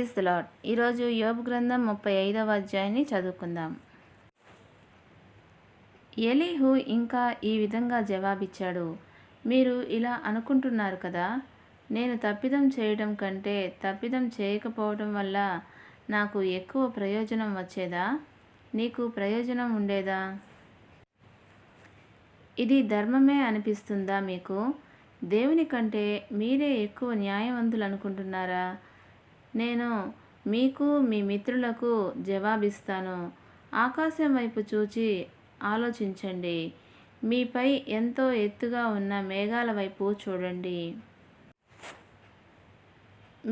Praise the lord. ఈరోజు యోబు గ్రంథం 35వ అధ్యాయాన్ని చదువుకుందాం. ఎలీహు ఇంకా ఈ విధంగా జవాబిచ్చాడు, మీరు ఇలా అనుకుంటున్నారు కదా, నేను తప్పిదం చేయడం కంటే తప్పిదం చేయకపోవడం వల్ల నాకు ఎక్కువ ప్రయోజనం వచ్చేదా? నీకు ప్రయోజనం ఉండేదా? ఇది ధర్మమే అనిపిస్తుందా మీకు? దేవుని కంటే మీరే ఎక్కువ న్యాయవంతులు అనుకుంటున్నారా? నేను మీకు మీ మిత్రులకు జవాబిస్తాను. ఆకాశం వైపు చూచి ఆలోచించండి. మీపై ఎంతో ఎత్తుగా ఉన్న మేఘాల వైపు చూడండి.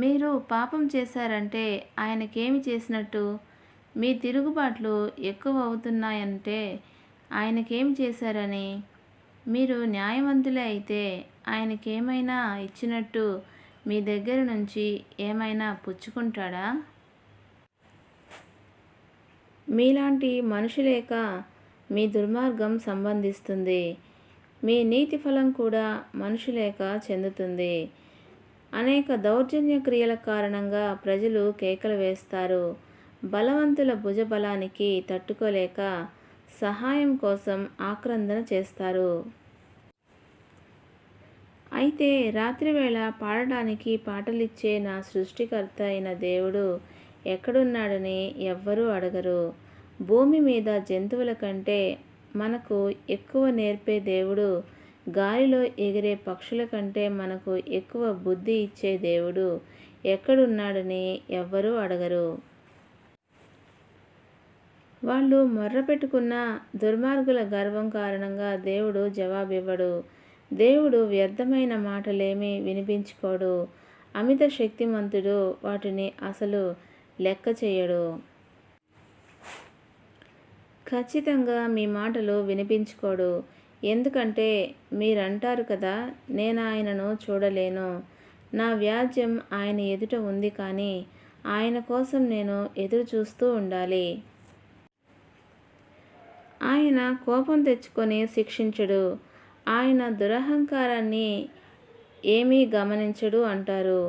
మీరు పాపం చేశారంటే ఆయనకేమి చేసినట్టు? మీ తిరుగుబాట్లు ఎక్కువ అవుతున్నాయంటే ఆయనకేమి చేశారని? మీరు న్యాయవంతులే అయితే ఆయనకేమైనా ఇచ్చినట్టు మీ దగ్గర నుంచి ఏమైనా పుచ్చుకుంటాడా? మీలాంటి మనుషులేక మీ దుర్మార్గం సంబంధిస్తుంది. మీ నీతి ఫలం కూడా మనుషులేక చెందుతుంది. అనేక దౌర్జన్య క్రియల కారణంగా ప్రజలు కేకలు వేస్తారు. బలవంతుల భుజబలానికి తట్టుకోలేక సహాయం కోసం ఆక్రందన చేస్తారు. అయితే రాత్రివేళ పాడడానికి పాటలిచ్చే నా సృష్టికర్త అయిన దేవుడు ఎక్కడున్నాడని ఎవ్వరూ అడగరు. భూమి మీద జంతువుల కంటే మనకు ఎక్కువ నేర్పే దేవుడు, గాలిలో ఎగిరే పక్షుల కంటే మనకు ఎక్కువ బుద్ధి ఇచ్చే దేవుడు ఎక్కడున్నాడని ఎవ్వరూ అడగరు. వాళ్ళు మొర్రపెట్టుకున్న దుర్మార్గుల గర్వం కారణంగా దేవుడు జవాబివ్వడు. దేవుడు వ్యర్థమైన మాటలేమీ వినిపించుకోడు. అమిత శక్తిమంతుడు, వాటిని అసలు లెక్క చేయడు. ఖచ్చితంగా మీ మాటలు వినిపించుకోడు. ఎందుకంటే మీరంటారు కదా, నేను ఆయనను చూడలేను. నా వ్యాజ్యం ఆయన ఎదుట ఉంది కానీ ఆయన కోసం నేను ఎదురు చూస్తూ ఉండాలి. ఆయన కోపం తెచ్చుకొని శిక్షించడు. ఆయన దురహంకారాన్ని ఏమీ గమనించడు అంటారు.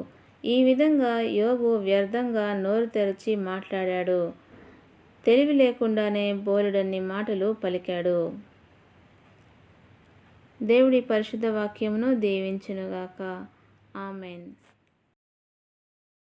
ఈ విధంగా యోబు వ్యర్థంగా నోరు తెరచి మాట్లాడాడు. తెలివి లేకుండానే బోలెడన్ని మాటలు పలికాడు. దేవుడి పరిశుద్ధ వాక్యమును దీవించునుగాక. ఆమెన్.